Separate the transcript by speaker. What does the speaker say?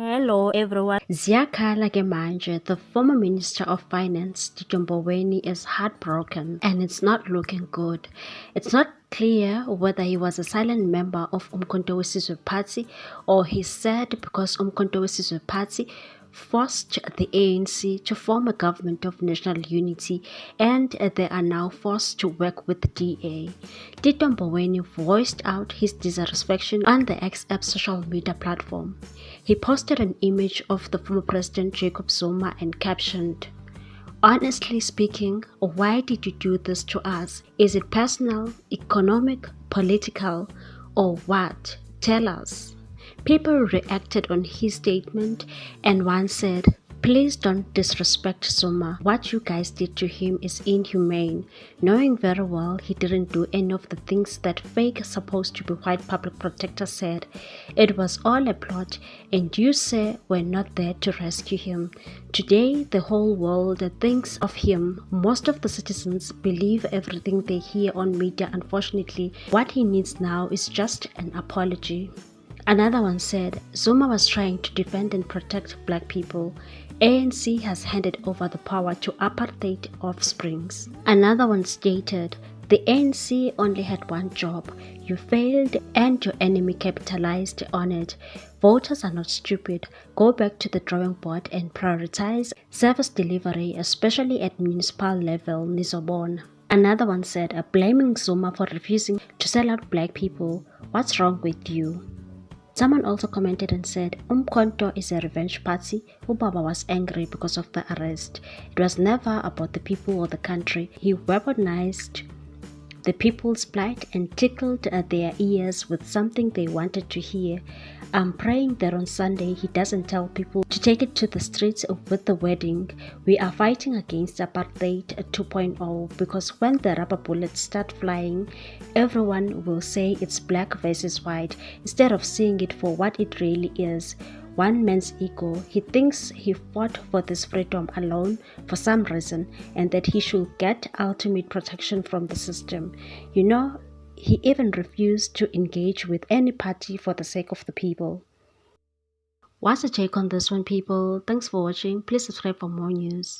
Speaker 1: Hello everyone. Ziyakhala ke manje, the former Minister of Finance, Tito Mboweni, is heartbroken and it's not looking good. It's not clear whether he was a silent member of Umkhonto we Party or he said because Umkhonto we Party forced the ANC to form a government of national unity and they are now forced to work with DA. Tito Mboweni voiced out his dissatisfaction on the X-App social media platform. He posted an image of the former president Jacob Zuma and captioned, "Honestly speaking, why did you do this to us? Is it personal, economic, political, or what? Tell us." People reacted on his statement and one said, "Please don't disrespect Zuma. What you guys did to him is inhumane, knowing very well he didn't do any of the things that fake supposed to be white public protector said. It was all a plot and you say we're not there to rescue him. Today the whole world thinks of him. Most of the citizens believe everything they hear on media. Unfortunately, what he needs now is just an apology." Another one said, "Zuma was trying to defend and protect black people. ANC has handed over the power to apartheid offsprings." Another one stated, "The ANC only had one job. You failed and your enemy capitalized on it. Voters are not stupid. Go back to the drawing board and prioritize service delivery, especially at municipal level, Nizobon." Another one said, blaming Zuma for refusing to sell out black people. "What's wrong with you?" Someone also commented and said, Umkhonto is a revenge party. Ubaba was angry because of the arrest. It was never about the people or the country. He weaponized the people's plight and tickled their ears with something they wanted to hear. I'm praying that on Sunday he doesn't tell people to take it to the streets with the wedding. We are fighting against apartheid 2.0 because when the rubber bullets start flying, everyone will say it's black versus white instead of seeing it for what it really is. One man's ego. He thinks he fought for this freedom alone for some reason and that he should get ultimate protection from the system. You know, he even refused to engage with any party for the sake of the people." What's your take on this one, people? Thanks for watching. Please subscribe for more news.